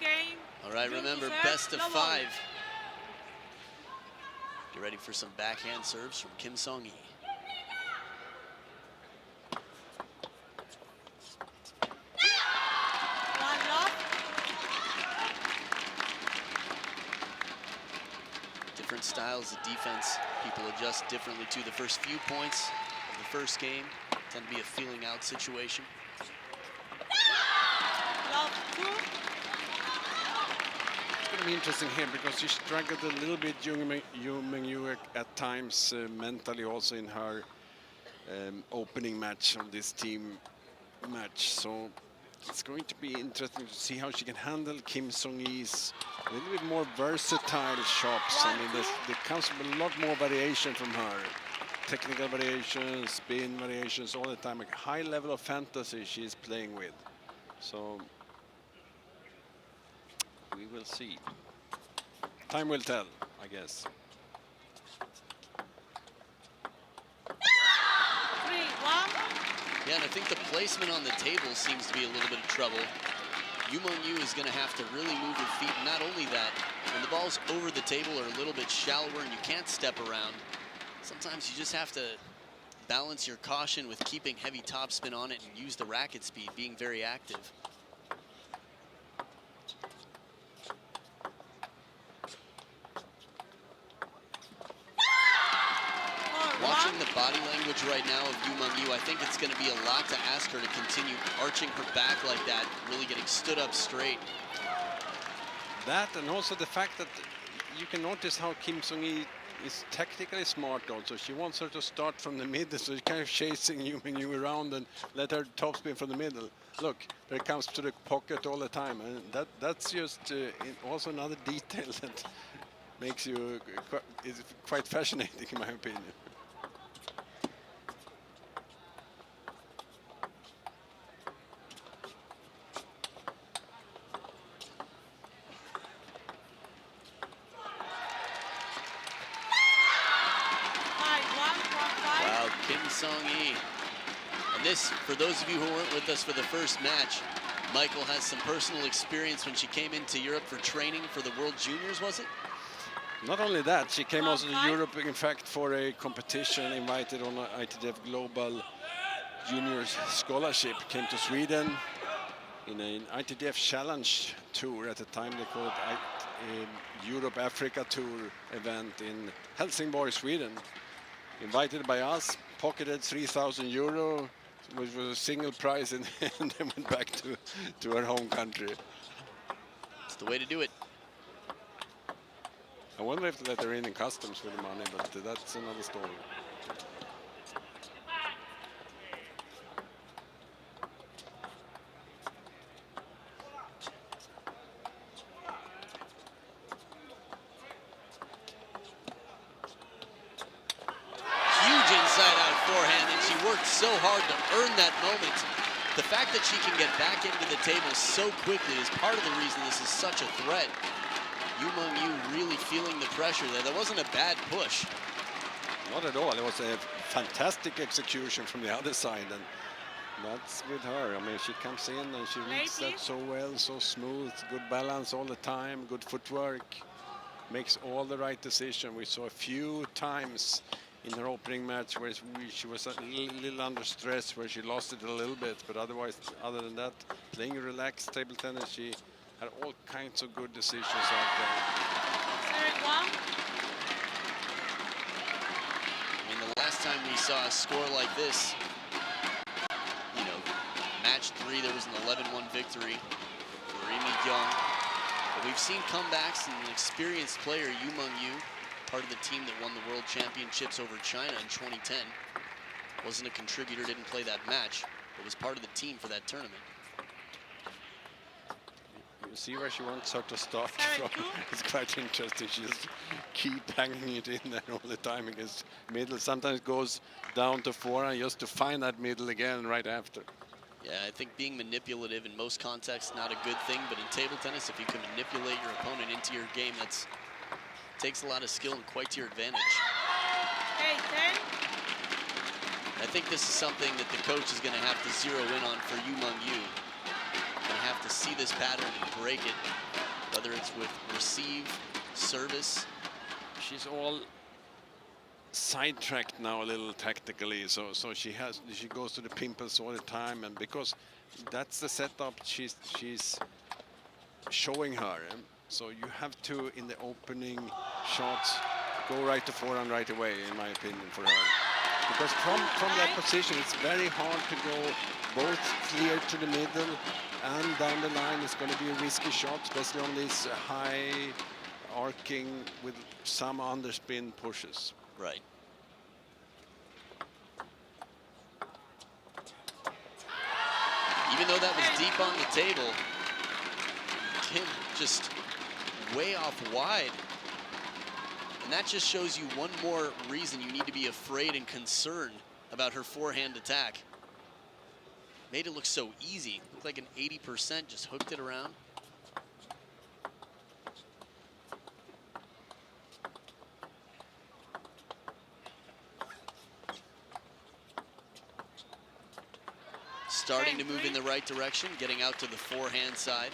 game. All right, remember, best of 5. Get ready for some backhand serves from Kim Song-hee. Different styles of defense. People adjust differently to the first few points of the first game. Tend to be a feeling out situation. It's going to be interesting here because she struggled a little bit, Mengyu at times mentally also in her opening match of this team match. So it's going to be interesting to see how she can handle Kim Song-hee's a little bit more versatile shots. I mean, there comes a lot more variation from her. Technical variations, spin variations all the time. A high level of fantasy she's playing with. So we will see. Time will tell, I guess. 3-1. Yeah, and I think the placement on the table seems to be a little bit of trouble. Mengyu is going to have to really move her feet. And not only that, when the balls over the table are a little bit shallower and you can't step around, sometimes you just have to balance your caution with keeping heavy topspin on it and use the racket speed, being very active. Watching the body language right now of Mengyu, I think it's going to be a lot to ask her to continue arching her back like that, really getting stood up straight. That, and also the fact that you can notice how Kim Song-hee is technically smart also. She wants her to start from the middle, so she's kind of chasing Mengyu around and let her topspin from the middle. Look, there it comes to the pocket all the time, and that's just also another detail that makes you is quite fascinating in my opinion. Song-hee. And this, for those of you who weren't with us for the first match, Michael has some personal experience when she came into Europe for training for the World Juniors, was it? Not only that, she came also to Europe, in fact, for a competition, invited on an ITDF Global Juniors Scholarship, came to Sweden in an ITDF Challenge Tour. At the time they called it Europe-Africa Tour event in Helsingborg, Sweden. Invited by us, pocketed 3,000 euro, which was a single prize, and then went back to her home country. It's the way to do it. I wonder if they let her in customs with the money, but that's another story. So hard to earn that moment. The fact that she can get back into the table so quickly is part of the reason this is such a threat. Mengyu really feeling the pressure there. That wasn't a bad push. Not at all. It was a fantastic execution from the other side, and that's with her. I mean, she comes in and she reads that so well, so smooth, good balance all the time, good footwork, makes all the right decision. We saw a few times in her opening match where she was a little under stress, where she lost it a little bit, but otherwise, other than that, playing relaxed table tennis, she had all kinds of good decisions out there. I mean, the last time we saw a score like this, you know, match 3, there was an 11-1 victory for Imi Gyung. But we've seen comebacks, and an experienced player, Mengyu, part of the team that won the World Championships over China in 2010. Wasn't a contributor, didn't play that match, but was part of the team for that tournament. You see where she wants her to start from. It's quite interesting. She just keep hanging it in there all the time against middle. Sometimes goes down to forehand just to find that middle again right after. Yeah, I think being manipulative in most contexts, not a good thing, but in table tennis, if you can manipulate your opponent into your game, that's takes a lot of skill and quite to your advantage. I think this is something that the coach is going to have to zero in on for Mengyu. Going to have to see this pattern and break it, whether it's with receive, service. She's all sidetracked now a little tactically, so she goes to the pimples all the time, and because that's the setup she's showing her. So you have to, in the opening shots, go right to forehand right away, in my opinion, for her. Because from that position, it's very hard to go both clear to the middle and down the line. It's going to be a risky shot, especially on these high arcing with some underspin pushes. Right. Even though that was deep on the table, Kim just way off wide. And that just shows you one more reason you need to be afraid and concerned about her forehand attack. Made it look so easy. Looked like an 80%, just hooked it around. Starting to move in the right direction, getting out to the forehand side.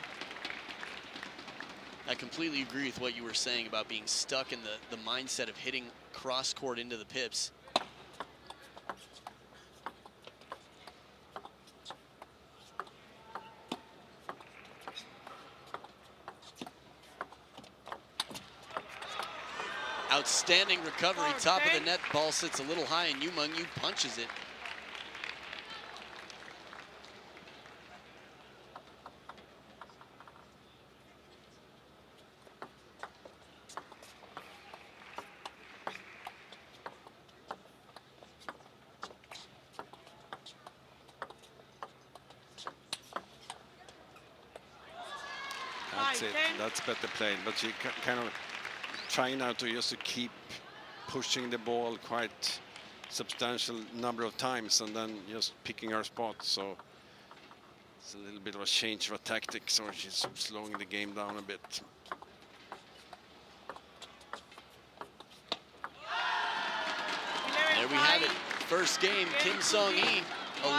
I completely agree with what you were saying about being stuck in the mindset of hitting cross court into the pips. Outstanding recovery, top of the net, ball sits a little high, and Mengyu punches it. That's it. That's better played, but she kind of trying now to just to keep pushing the ball quite substantial number of times and then just picking her spot. So it's a little bit of a change of a tactic, so she's slowing the game down a bit. There we have it. First game, Kim Song-hee,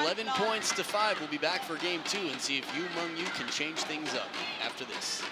11 points to 5. We'll be back for game 2 and see if Mengyu can change things up after this.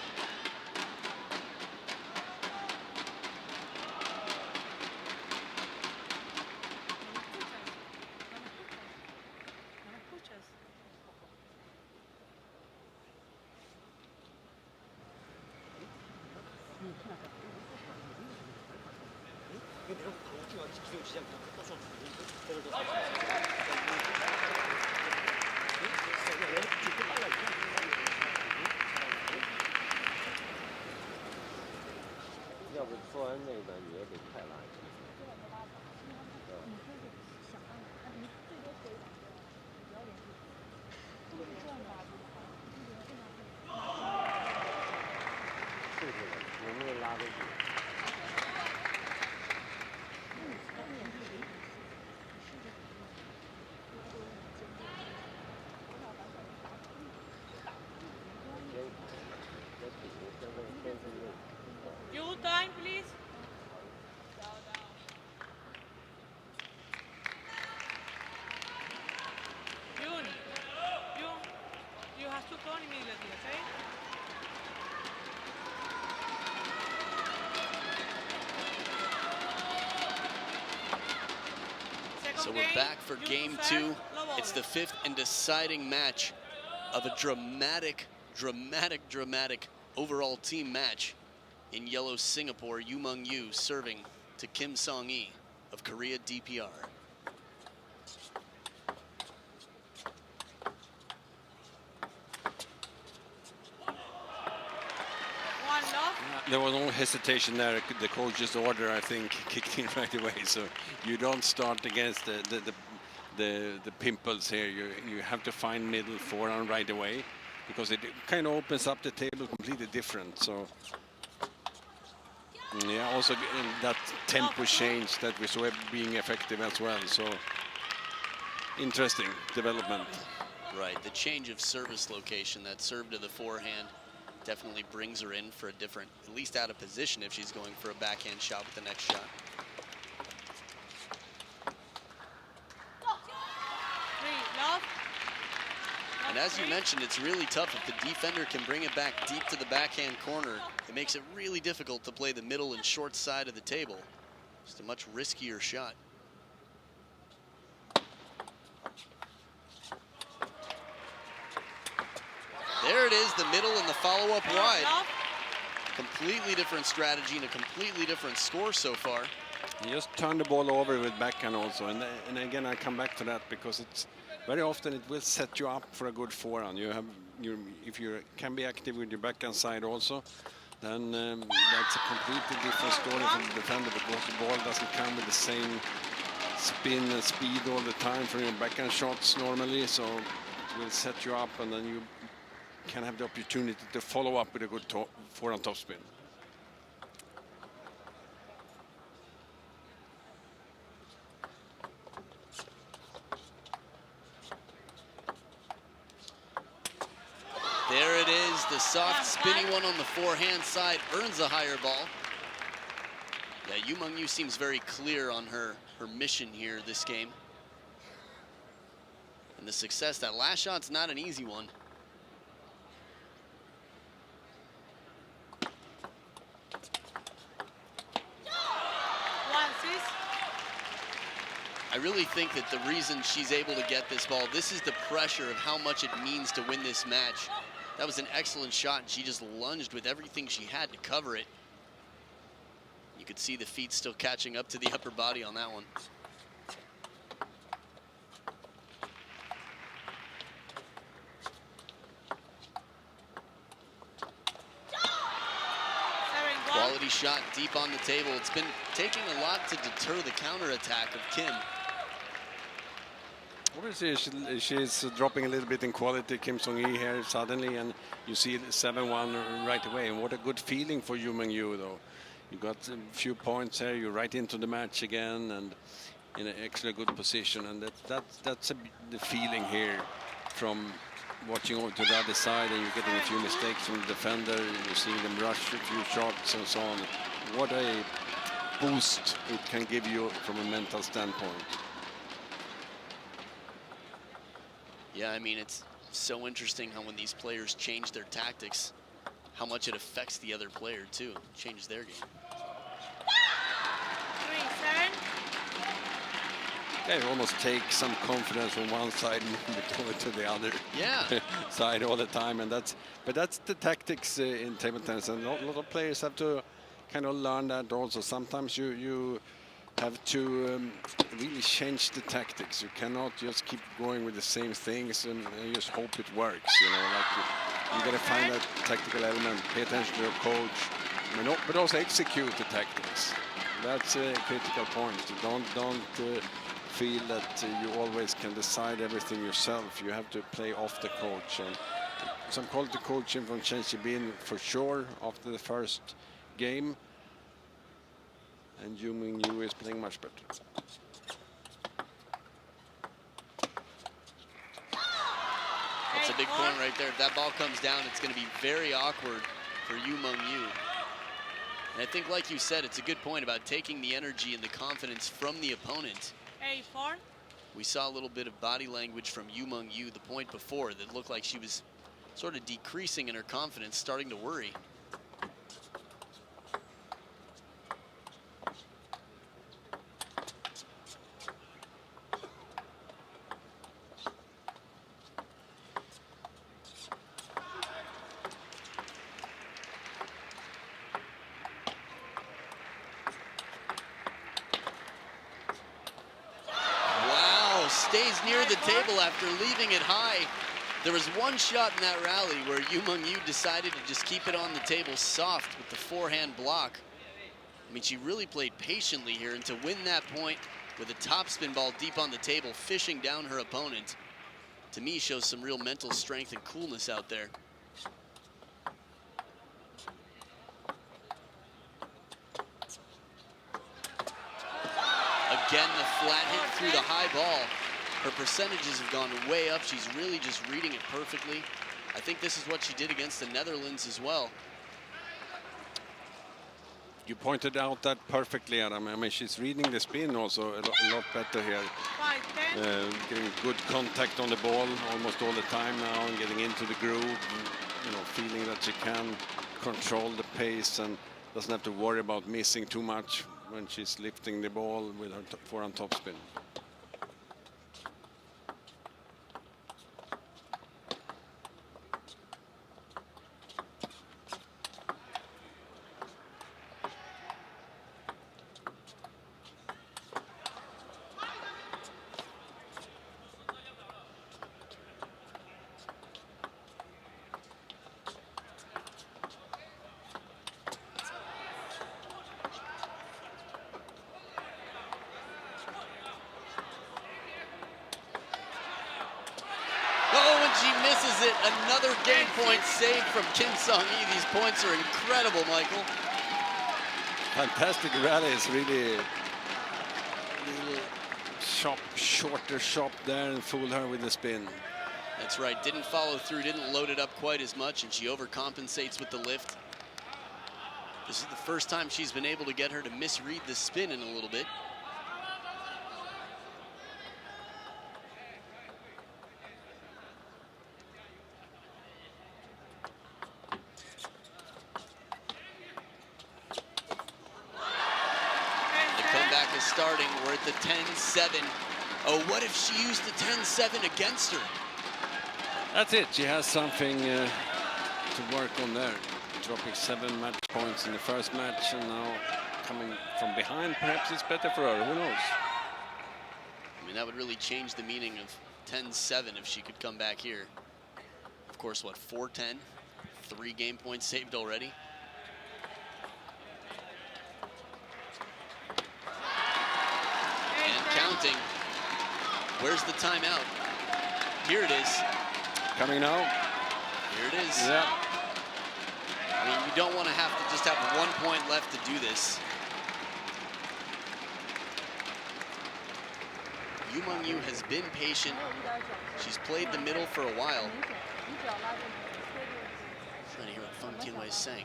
Your time, please. You have to turn immediately, okay? So we're back for game 2. It's the 5th and deciding match of a dramatic overall team match. In yellow Singapore, Mengyu serving to Kim Song-hee of Korea DPR. There was no hesitation there. The coach's order, I think, kicked in right away. So you don't start against the pimples here. You have to find middle forehand right away, because it kind of opens up the table completely different. So yeah, also that tempo change that we saw being effective as well. So interesting development. Right, the change of service location, that serve to the forehand, definitely brings her in for a different, at least out of position if she's going for a backhand shot with the next shot. And as you mentioned, it's really tough if the defender can bring it back deep to the backhand corner. It makes it really difficult to play the middle and short side of the table. Just a much riskier shot. There it is, the middle and the follow-up wide. Completely different strategy and a completely different score so far. You just turn the ball over with backhand also, and again I come back to that because it's very often it will set you up for a good forehand. If you can be active with your backhand side also, then that's a completely different story from the defender because the ball doesn't come with the same spin and speed all the time from your backhand shots normally, so it will set you up and then you can have the opportunity to follow up with a good forehand topspin. There it is, the soft spinning one on the forehand side earns a higher ball. Yeah, Mengyu seems very clear on her mission here this game. And the success, that last shot's not an easy one. I really think that the reason she's able to get this ball, this is the pressure of how much it means to win this match. That was an excellent shot, and she just lunged with everything she had to cover it. You could see the feet still catching up to the upper body on that one. Quality shot deep on the table. It's been taking a lot to deter the counterattack of Kim. Obviously, she's dropping a little bit in quality, Kim Song-hee here suddenly, and you see 7-1 right away. And what a good feeling for Mengyu, though. You got a few points here, you're right into the match again, and in an extra good position. And that's the feeling here from watching over to the other side, and you're getting a few mistakes from the defender, you're seeing them rush a few shots and so on. What a boost it can give you from a mental standpoint. Yeah, I mean, it's so interesting how when these players change their tactics, how much it affects the other player too, changes their game. Yeah, you almost take some confidence from one side and to the other side all the time, and that's the tactics in table tennis, and a lot of players have to kind of learn that also. Sometimes you have to really change the tactics. You cannot just keep going with the same things and just hope it works. You know, like you got to find that tactical element, pay attention to your coach, but also execute the tactics. That's a critical point. Don't feel that you always can decide everything yourself. You have to play off the coach, and some quality coaching from Chen Shibin for sure after the first game. And Mengyu is playing much better. That's a big point right there. If that ball comes down, it's going to be very awkward for Mengyu. And I think, like you said, it's a good point about taking the energy and the confidence from the opponent. We saw a little bit of body language from Mengyu the point before that looked like she was sort of decreasing in her confidence, starting to worry. Stays near the table after leaving it high. There was one shot in that rally where Mengyu decided to just keep it on the table soft with the forehand block. I mean, she really played patiently here, and to win that point with a topspin ball deep on the table, fishing down her opponent, to me shows some real mental strength and coolness out there. Again, the flat hit through the high ball. Her percentages have gone way up. She's really just reading it perfectly. I think this is what she did against the Netherlands as well. You pointed out that perfectly, Adam. I mean, she's reading the spin also a lot better here. 5, 10. Getting good contact on the ball almost all the time now and getting into the groove. And, you know, feeling that she can control the pace and doesn't have to worry about missing too much when she's lifting the ball with her forehand topspin. She misses it. Another game point saved from Kim Sung-hee. These points are incredible, Michael. Fantastic rallies, really shorter shot there and fooled her with the spin. That's right, didn't follow through, didn't load it up quite as much, and she overcompensates with the lift. This is the first time she's been able to get her to misread the spin in a little bit. Starting, we're at the 10-7. Oh, what if she used the 10-7 against her? That's it. She has something to work on there. Dropping 7 match points in the first match, and now coming from behind. Perhaps it's better for her. Who knows? I mean, that would really change the meaning of 10-7 if she could come back here. Of course, what, 4-10? 3 game points saved already. Counting. Where's the timeout? Here it is. Coming now. Here it is. Yeah. I mean, you don't want to have to just have 1 point left to do this. Mengyu has been patient. She's played the middle for a while. Trying to hear what Feng Tianwei is saying.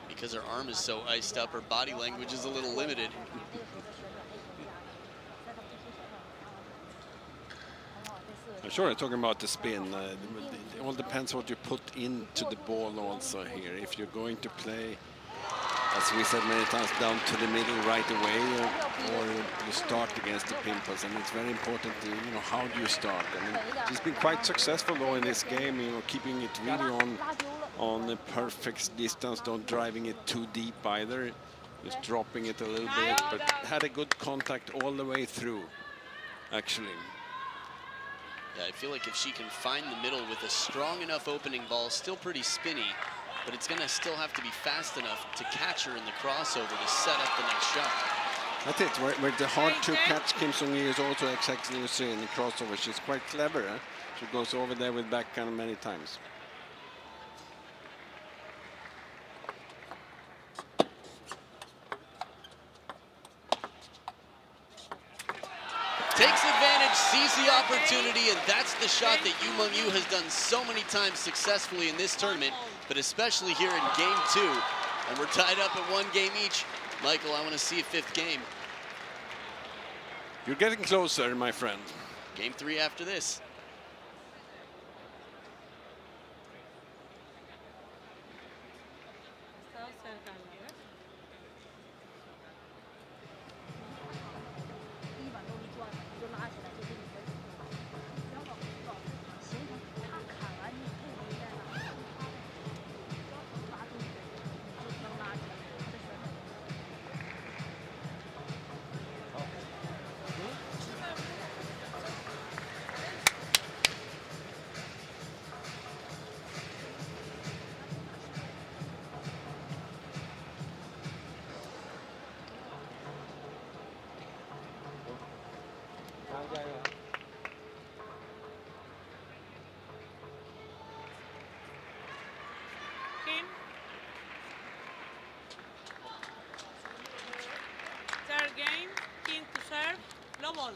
Because her arm is so iced up, her body language is a little limited. I'm sure I'm talking about the spin. It all depends what you put into the ball also here. If you're going to play, as we said many times, down to the middle right away, or you start against the pimples, and it's very important to, you know, how do you start. I mean, she's been quite successful though in this game, you know, keeping it really on the perfect distance, not driving it too deep either, just dropping it a little bit, but had a good contact all the way through, actually. Yeah, I feel like if she can find the middle with a strong enough opening ball, still pretty spinny, but it's gonna still have to be fast enough to catch her in the crossover to set up the next shot. That's it, where the hard to catch Kim Sung-hee is also exactly the same in the crossover. She's quite clever, huh? She goes over there with backhand many times. Takes advantage, sees the opportunity, and that's the shot that Mengyu has done so many times successfully in this tournament, but especially here in game 2. And we're tied up at 1 game each. Michael, I want to see a 5th game. You're getting closer, my friend. Game 3 after this. ball.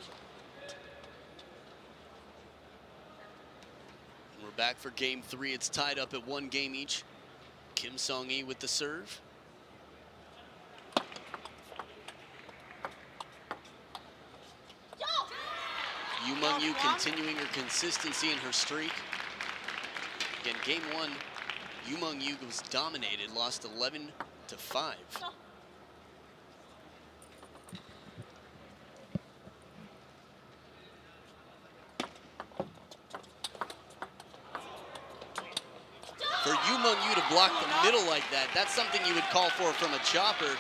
We're back for game 3. It's tied up at 1 game each. Kim Song-hee with the serve. Yu Mengyu continuing her consistency in her streak. Again, game 1, Yu Mengyu was dominated, lost 11-5. For Yu Mengyu to block the middle like that, that's something you would call for from a chopper.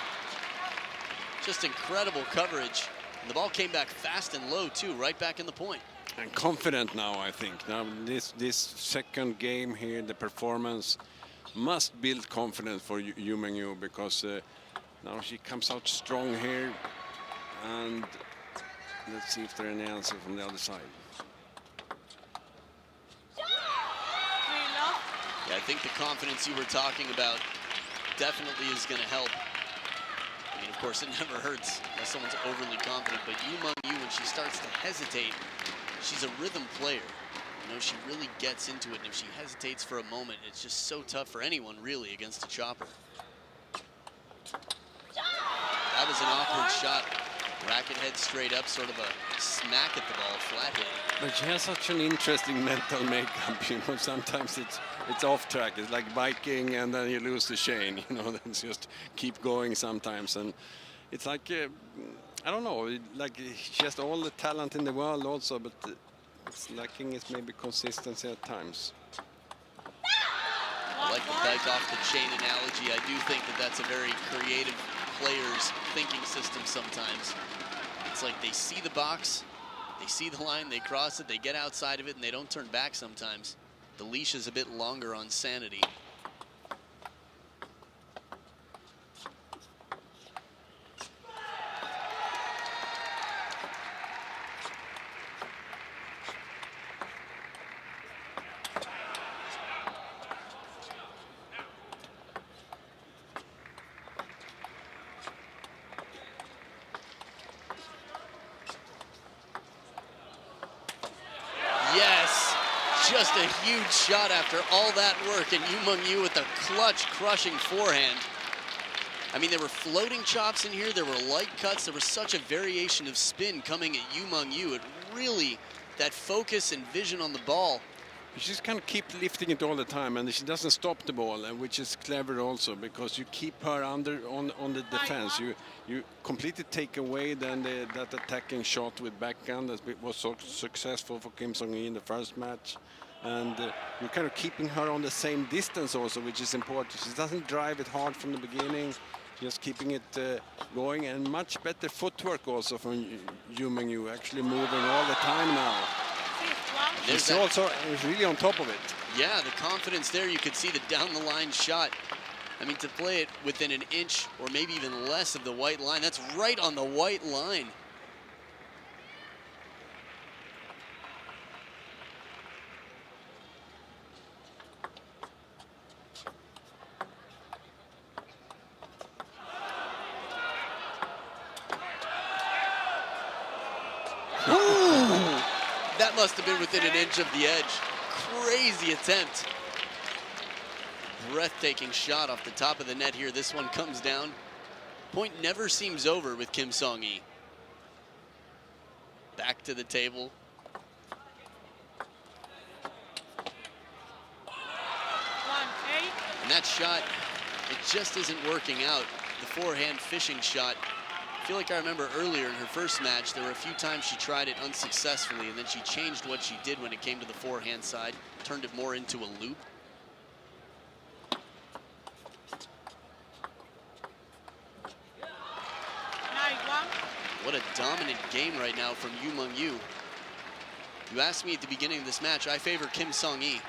Just incredible coverage. And the ball came back fast and low too, right back in the point. And confident now, I think. Now this second game here, the performance must build confidence for Yu Mengyu, because now she comes out strong here. And let's see if there are any answers from the other side. Yeah, I think the confidence you were talking about definitely is going to help. I mean, of course, it never hurts unless someone's overly confident, but Yu Mengyu, when she starts to hesitate, she's a rhythm player. You know, she really gets into it, and if she hesitates for a moment, it's just so tough for anyone, really, against a chopper. That was an awkward shot. Racket head straight up, sort of a smack at the ball, flat hit. But she has such an interesting mental makeup, you know. Sometimes it's off track. It's like biking, and then you lose the chain, you know. Then just keep going sometimes, and it's like I don't know. Like she has all the talent in the world, also, but it's lacking is maybe consistency at times. I like the bike off the chain analogy. I do think that that's a very creative player's thinking system sometimes. It's like they see the box, they see the line, they cross it, they get outside of it, and they don't turn back sometimes. The leash is a bit longer on sanity. Just a huge shot after all that work, and Yu Mengyu with a clutch, crushing forehand. I mean, there were floating chops in here, there were light cuts, there was such a variation of spin coming at Yu Mengyu. It really, that focus and vision on the ball. She just kind of keep lifting it all the time, and she doesn't stop the ball, which is clever also, because you keep her on the defense. You completely take away then that attacking shot with backhand that was so successful for Kim Song-hee in the first match. And you're kind of keeping her on the same distance also, which is important. She doesn't drive it hard from the beginning, just keeping it going, and much better footwork also from Yu Mengyu, actually moving all the time now. She's also really on top of it. Yeah, the confidence there. You could see the down-the-line shot. I mean, to play it within an inch or maybe even less of the white line, that's right on the white line. That must have been within an inch of the edge. Crazy attempt. Breathtaking shot off the top of the net here. This one comes down. Point never seems over with Kim Song-hee. Back to the table. And that shot, it just isn't working out. The forehand fishing shot. I feel like I remember earlier in her first match, there were a few times she tried it unsuccessfully, and then she changed what she did when it came to the forehand side, turned it more into a loop. What a dominant game right now from Yu Mengyu. You asked me at the beginning of this match, I favor Kim Song-hee.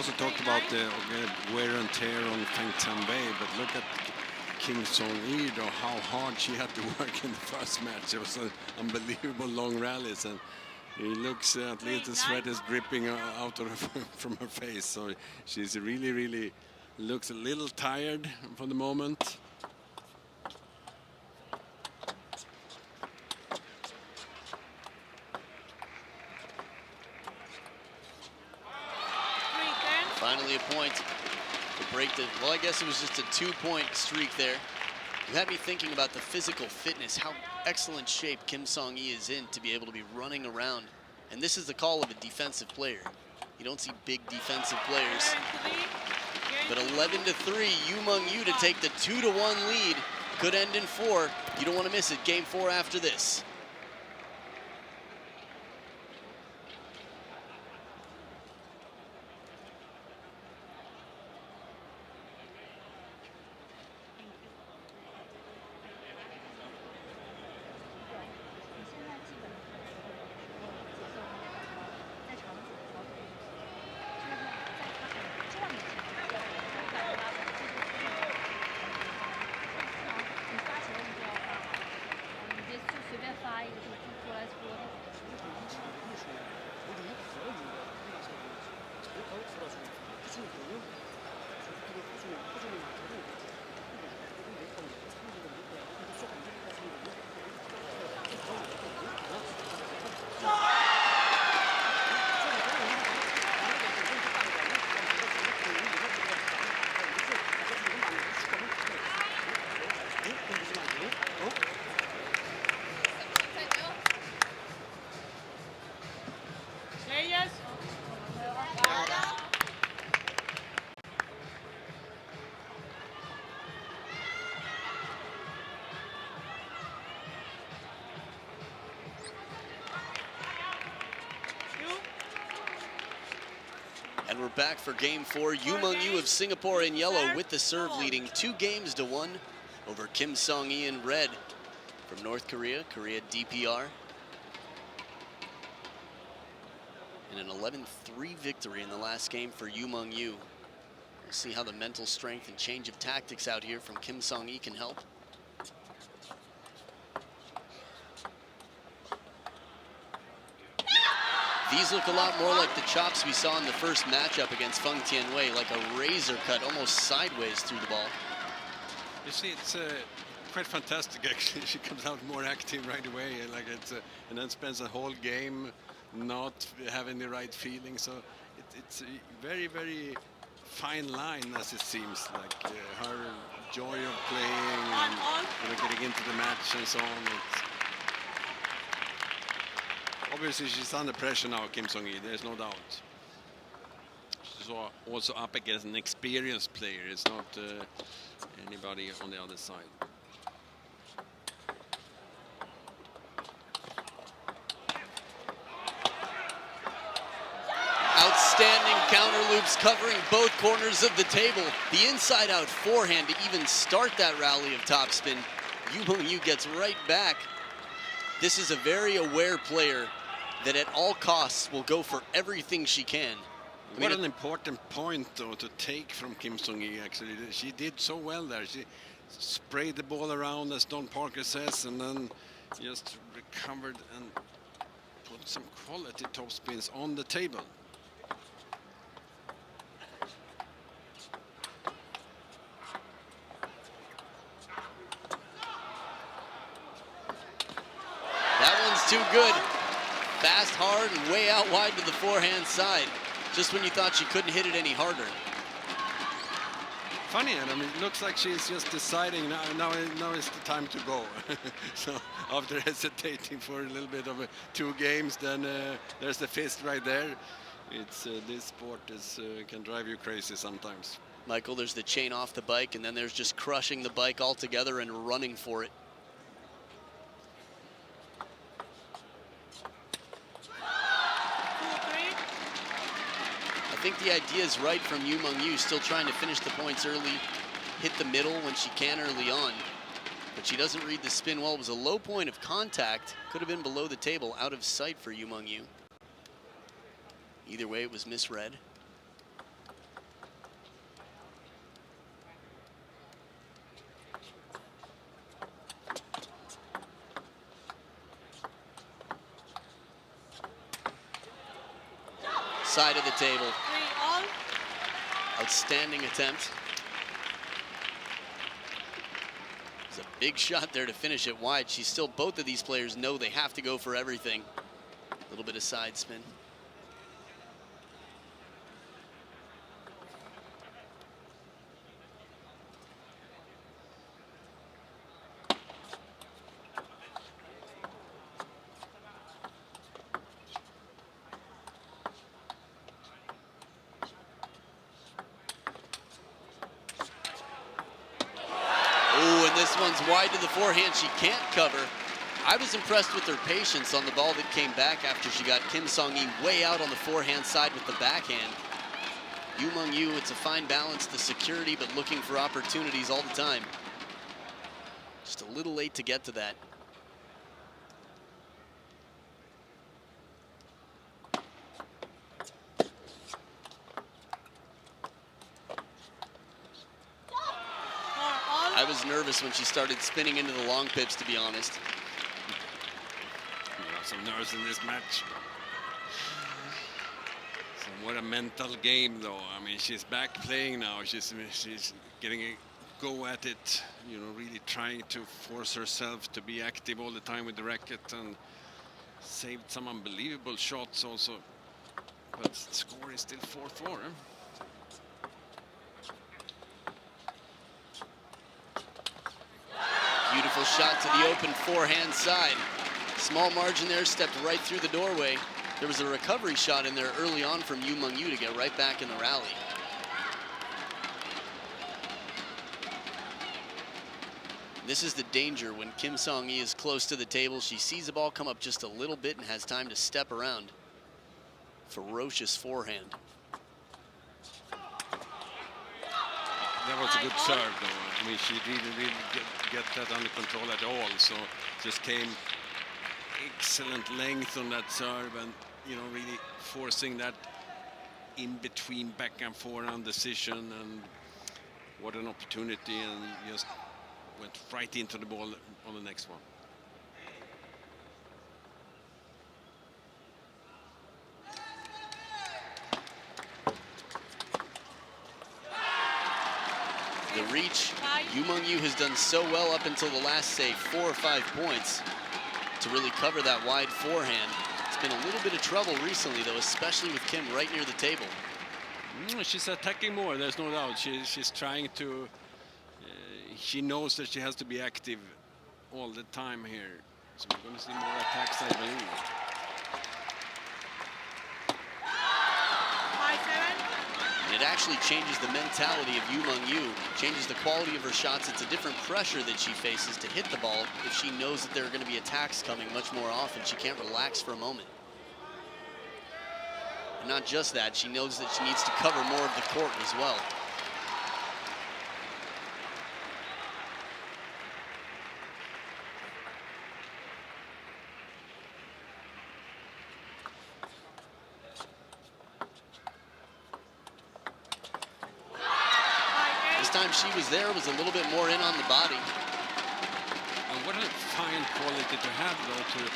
also talked about the wear and tear on Feng Tianwei, but look at Kim Song-yi, how hard she had to work in the first match. It was an unbelievable long rallies, and it looks at least the sweat is dripping out of from her face. So she's really looks a little tired for the moment. Finally a point to break the, well, I guess it was just a 2-point streak there. You had me thinking about the physical fitness, how excellent shape Kim Song-yi is in to be able to be running around. And this is the call of a defensive player. You don't see big defensive players. But 11-3, Yu Mengyu to take the 2-1 lead. Could end in 4. You don't want to miss it. Game 4 after this. And we're back for game 4. Yu Mengyu of Singapore in yellow with the serve, leading 2-1 over Kim Song-yi in red from North Korea, Korea DPR. And an 11-3 victory in the last game for Yu Mengyu. We'll see how the mental strength and change of tactics out here from Kim Song-yi can help. These look a lot more like the chops we saw in the first matchup against Feng Tianwei, like a razor cut almost sideways through the ball. You see, it's quite fantastic actually. She comes out more active right away, and then spends the whole game not having the right feeling. So it's a very fine line, as it seems, like her joy of playing and getting into the match and so on. Obviously, she's under pressure now, Kim Song-yi, there's no doubt. She's also up against an experienced player. It's not anybody on the other side. Outstanding counter loops covering both corners of the table. The inside-out forehand to even start that rally of topspin. Yu Mengyu gets right back. This is a very aware player that at all costs will go for everything she can. What an important point, though, to take from Kim Song-yi, actually. She did so well there. She sprayed the ball around, as Don Parker says, and then just recovered and put some quality topspins on the table. That one's too good. Fast, hard, and way out wide to the forehand side. Just when you thought she couldn't hit it any harder. Funny, and I mean, it looks like she's just deciding now is the time to go. So after hesitating for a little bit of 2 games, then there's the fist right there. It's this sport can drive you crazy sometimes. Michael, there's the chain off the bike, and then there's just crushing the bike altogether and running for it. I think the idea is right from Yu Mengyu, still trying to finish the points early, hit the middle when she can early on. But she doesn't read the spin well. It was a low point of contact. Could have been below the table, out of sight for Yu Mengyu. Either way, it was misread. side of the table. 3-all. Outstanding attempt. It's a big shot there to finish it wide. She's still, both of these players know they have to go for everything. A little bit of side spin. This one's wide to the forehand. She can't cover. I was impressed with her patience on the ball that came back after she got Kim Song-yi way out on the forehand side with the backhand. Yu Mengyu, it's a fine balance, the security, but looking for opportunities all the time. Just a little late to get to that. I was nervous when she started spinning into the long pips, to be honest. Some nerves in this match. So what a mental game, though. I mean, she's back playing now. She's getting a go at it. You know, really trying to force herself to be active all the time with the racket, and saved some unbelievable shots also. But the score is still 4-4. Beautiful shot to the open forehand side. Small margin there, stepped right through the doorway. There was a recovery shot in there early on from Yu Mengyu to get right back in the rally. This is the danger when Kim Song-yi is close to the table. She sees the ball come up just a little bit and has time to step around. Ferocious forehand. That was a good serve, though. I mean, she didn't get that under control at all. So just came excellent length on that serve, and you know, really forcing that in between back and forehand decision. And what an opportunity! And just went right into the ball on the next one. The reach, Yu Mengyu has done so well up until the last, say, 4 or 5 points to really cover that wide forehand. It's been a little bit of trouble recently, though, especially with Kim right near the table. She's attacking more, there's no doubt. She's trying to, she knows that she has to be active all the time here. So we're going to see more attacks, I believe. 5-7. And it actually changes the mentality of Yu Mengyu, changes the quality of her shots. It's a different pressure that she faces to hit the ball if she knows that there are going to be attacks coming much more often. She can't relax for a moment. And not just that, she knows that she needs to cover more of the court as well. Time she was there was a little bit more in on the body. And what a fine quality to have, though, to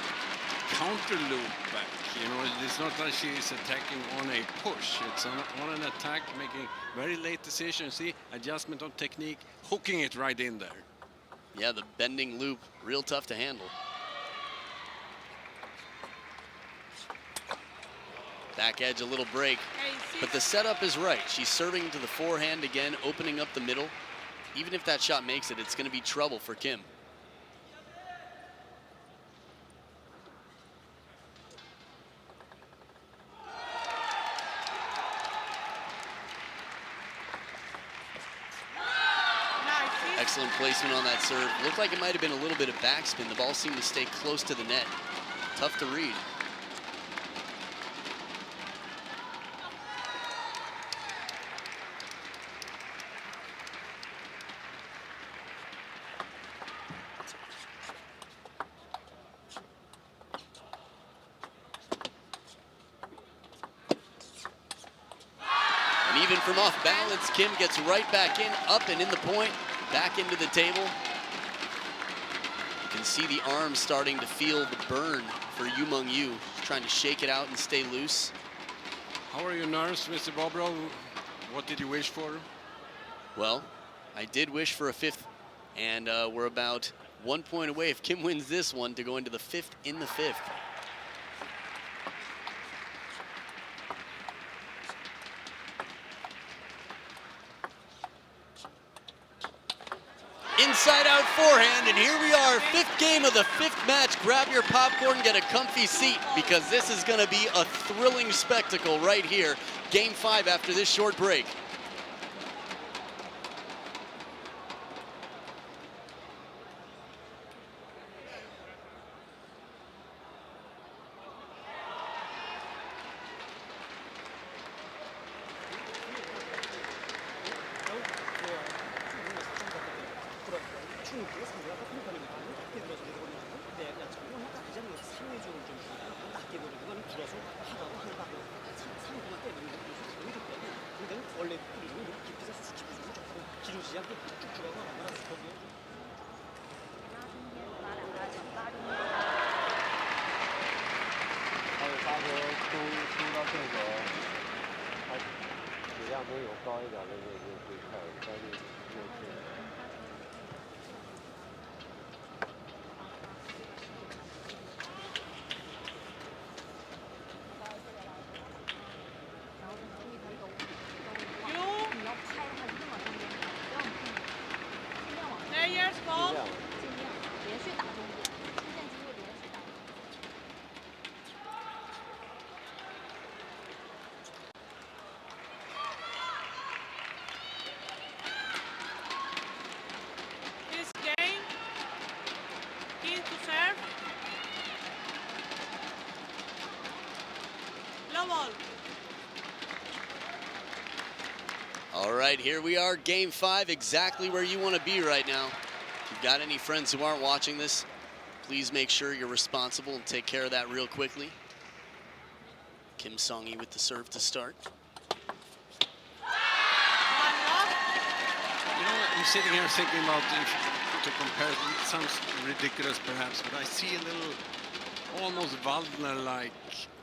counter loop back. You know, it's not that she's attacking on a push. It's on an attack, making very late decisions. See, adjustment of technique, hooking it right in there. Yeah, the bending loop, real tough to handle. Back edge, a little break. But the setup is right. She's serving to the forehand again, opening up the middle. Even if that shot makes it, it's going to be trouble for Kim. Excellent placement on that serve. Looked like it might have been a little bit of backspin. The ball seemed to stay close to the net. Tough to read. Even from off balance, Kim gets right back in, up and in the point, back into the table. You can see the arms starting to feel the burn for Yu Mengyu. She's trying to shake it out and stay loose. How How are your nerves, Mr. Bobrow? What did you wish for? Well, I did wish for a fifth, and we're about 1 point away if Kim wins this one to go into the fifth in the fifth. Inside out forehand, and here we are, fifth game of the fifth match. Grab your popcorn, get a comfy seat, because this is gonna be a thrilling spectacle right here. Game 5 after this short break. Players ball. This game, key to serve. Low ball. All right, here we are, game 5, exactly where you want to be right now. If you've got any friends who aren't watching this, please make sure you're responsible and take care of that real quickly. Kim Song-hee with the serve to start. You know, I'm sitting here thinking about to compare. It sounds ridiculous, perhaps, but I see a little, almost Waldner-like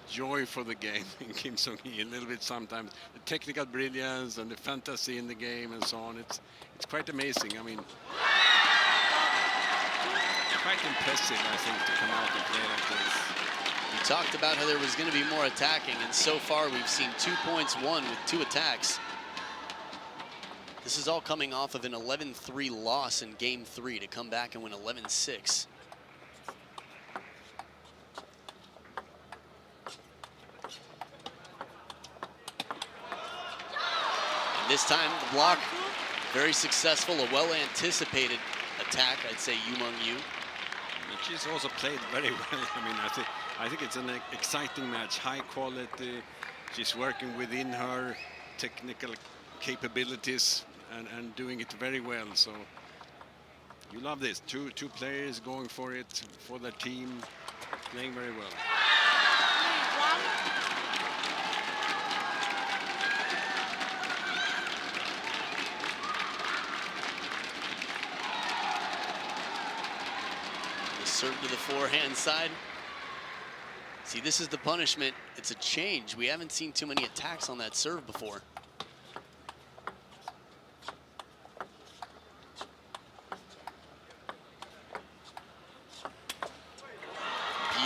joy for the game in Kim Song-hee a little bit sometimes. The technical brilliance and the fantasy in the game and so on. It's quite amazing. I mean, quite impressive, I think, to come out and play like this. We talked about how there was going to be more attacking, and so far we've seen 2 points won with 2 attacks. This is all coming off of an 11-3 loss in game 3 to come back and win 11-6. And this time the block, very successful, a well-anticipated attack, I'd say, Mengyu. She's also played very well. I mean, I think it's an exciting match, high quality. She's working within her technical capabilities and doing it very well. So you love this. Two players going for it, for their team, playing very well. Serve to the forehand side. See, this is the punishment. It's a change. We haven't seen too many attacks on that serve before.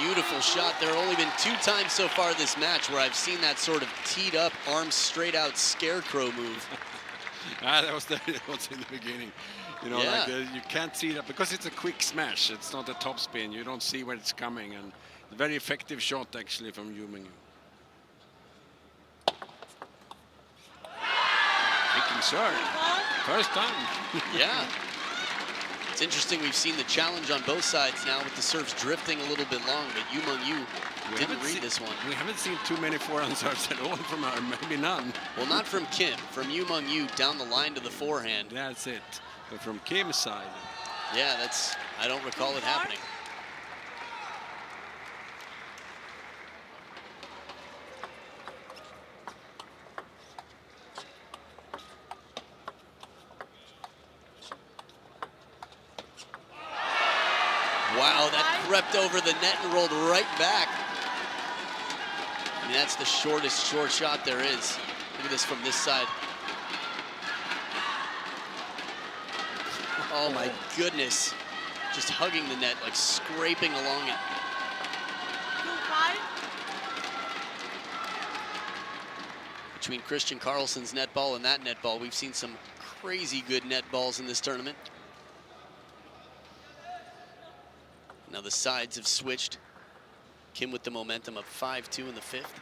Beautiful shot. There have only been 2 times so far this match where I've seen that sort of teed up, arms straight out scarecrow move. That was in the beginning. You know, yeah. like you can't see that because it's a quick smash. It's not a top spin. You don't see where it's coming, and very effective shot actually from Mengyu. Kicking serve, first time. Yeah. It's interesting. We've seen the challenge on both sides now with the serves drifting a little bit long, but Mengyu didn't read this one. We haven't seen too many forehand serves at all from her, maybe none. Well, not from Kim. From Mengyu down the line to the forehand. That's it. But from Kim's side. Yeah, I don't recall it happening. Wow, that crept over the net and rolled right back. mean, that's the shortest short shot there is. Look at this from this side. Oh my goodness. Just hugging the net, like scraping along it. 2-5. Between Christian Carlson's net ball and that net ball, we've seen some crazy good net balls in this tournament. Now the sides have switched. Kim with the momentum of 5-2 in the fifth.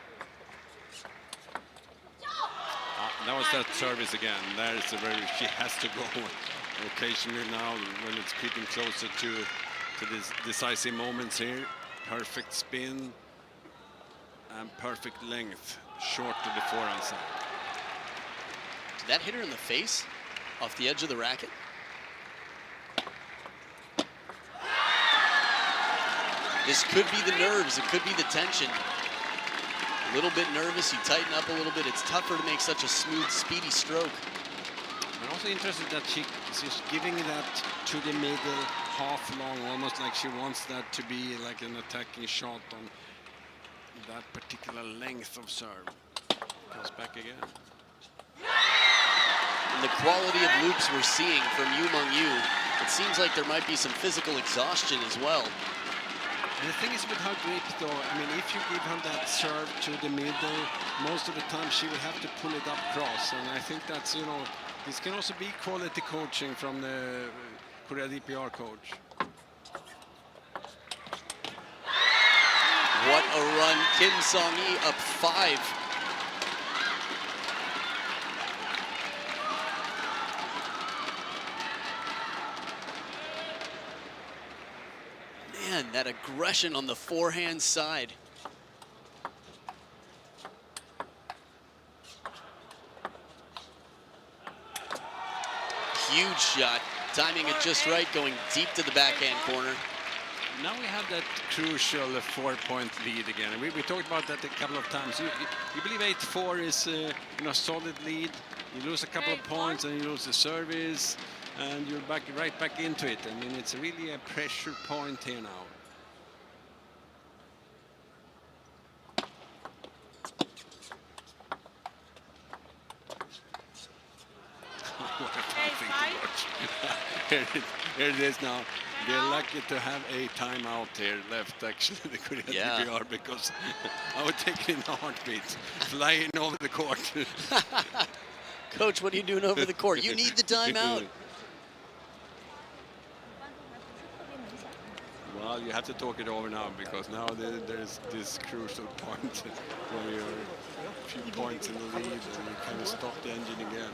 That was that service again. There is a very, she has to go occasionally now when it's creeping closer to these decisive moments here. Perfect spin and perfect length, short to the forehand side. Did that hit her in the face off the edge of the racket? This could be the nerves, it could be the tension. A little bit nervous, you tighten up a little bit. It's tougher to make such a smooth, speedy stroke. I'm also interested that she's giving that to the middle, half long, almost like she wants that to be like an attacking shot on that particular length of serve. Goes back again. And the quality of loops we're seeing from Mengyu, it seems like there might be some physical exhaustion as well. And the thing is with her grip though, I mean, if you give her that serve to the middle, most of the time she will have to pull it up cross. And I think that's, you know, this can also be quality coaching from the Korea DPR coach. What a run, Kim Song-hee up 5. Man, that aggression on the forehand side. Huge shot, timing it just right, going deep to the backhand corner. Now we have that crucial 4-point lead again. And we talked about that a couple of times. You believe 8-4 is solid lead. You lose a couple of points and you lose the service. And you're right back into it. I mean, it's really a pressure point here now. What a fun thing to watch. Here it is now. They're lucky to have a timeout here left, actually, the Korea DPR, because I would take it in a heartbeat, flying over the court. Coach, what are you doing over the court? You need the timeout. Well, you have to talk it over now, because now there's this crucial point where you're a few points in the lead and you kind of stop the engine again.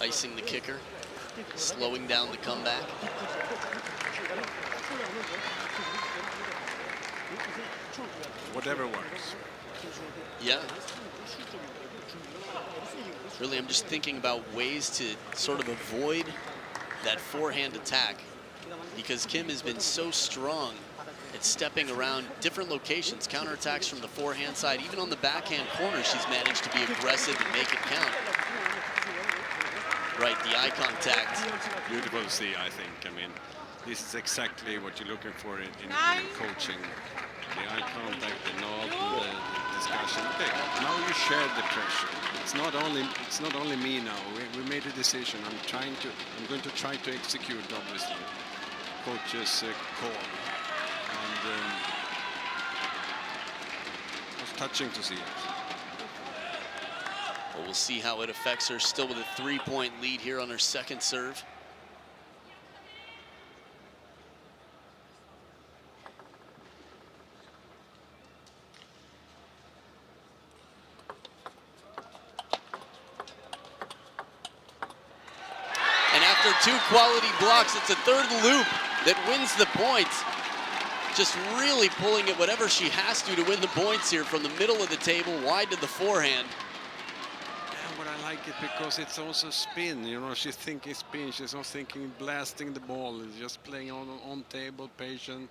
Icing the kicker, slowing down the comeback. Whatever works. Yeah. Really, I'm just thinking about ways to sort of avoid that forehand attack, because Kim has been so strong at stepping around different locations, counterattacks from the forehand side. Even on the backhand corner, she's managed to be aggressive and make it count. Right, the eye contact. Beautiful to see, I think. I mean, this is exactly what you're looking for in coaching. The eye contact, the nod, the discussion. Okay, now you share the pressure. It's not only me now. We made a decision. I'm going to try to execute, obviously, coach's call. And it was touching to see it. Well, we'll see how it affects her, still with a 3-point lead here on her second serve. And after 2 quality blocks, it's a third loop that wins the points. Just really pulling it whatever she has to win the points here from the middle of the table, wide to the forehand. I like it because it's also spin, you know, she's thinking spin, she's not thinking blasting the ball, it's just playing on table, patient.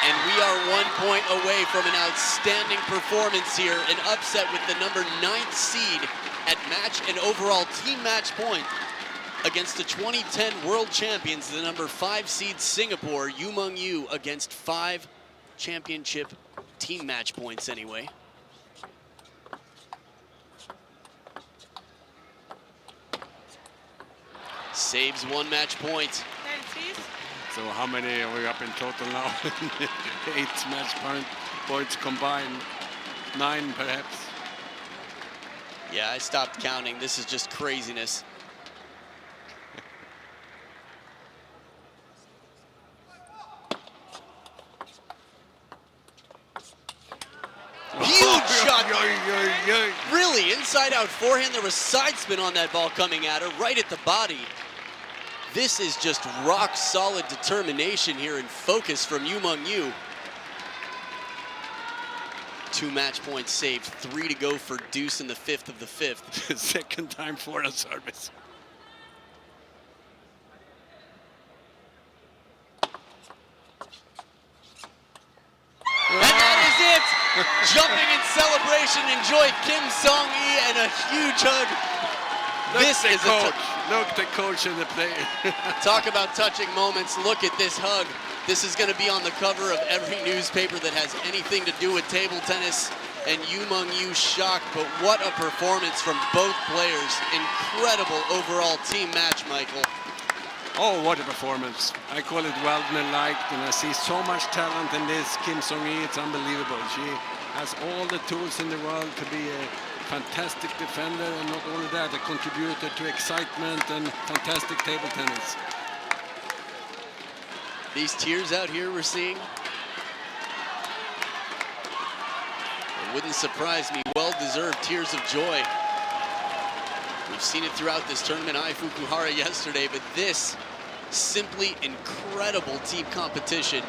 And we are 1 point away from an outstanding performance here, an upset with the number 9th seed at match and overall team match point against the 2010 world champions, the number 5 seed Singapore, Mengyu against 5 championship team match points anyway. Saves 1 match point. 10, please. So how many are we up in total now? 8 match points combined. 9 perhaps. Yeah, I stopped counting. This is just craziness. Huge shot. Really, inside out forehand. There was side spin on that ball coming at her, right at the body. This is just rock solid determination here and focus from Mengyu. 2 match points saved, 3 to go for deuce in the 5th of the 5th. Second time for a service. And that is it! Jumping in celebration, enjoy Kim Song-yi and a huge hug. This is Look, the coach and the player. Talk about touching moments. Look at this hug. This is going to be on the cover of every newspaper that has anything to do with table tennis. And Mengyu shocked, but what a performance from both players. Incredible overall team match, Michael. Oh, what a performance. I call it Waldner-like, and I see so much talent in this Kim Song-yi. It's unbelievable. She has all the tools in the world to be a fantastic defender, and not only that, a contributor to excitement and fantastic table tennis. These tears out here we're seeing, it wouldn't surprise me, well-deserved tears of joy. We've seen it throughout this tournament, Ai Fukuhara yesterday, but this simply incredible team competition.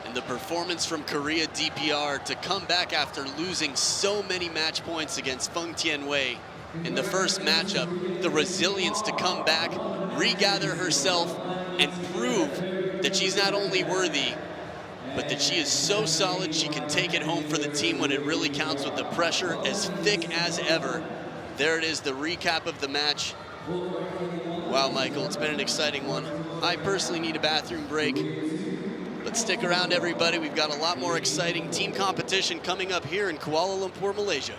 And the performance from Korea DPR to come back after losing so many match points against Feng Tianwei in the first matchup, the resilience to come back, regather herself, and prove that she's not only worthy, but that she is so solid she can take it home for the team when it really counts, with the pressure as thick as ever. There it is, the recap of the match. Wow, Michael, it's been an exciting one. I personally need a bathroom break. But stick around, everybody. We've got a lot more exciting team competition coming up here in Kuala Lumpur, Malaysia.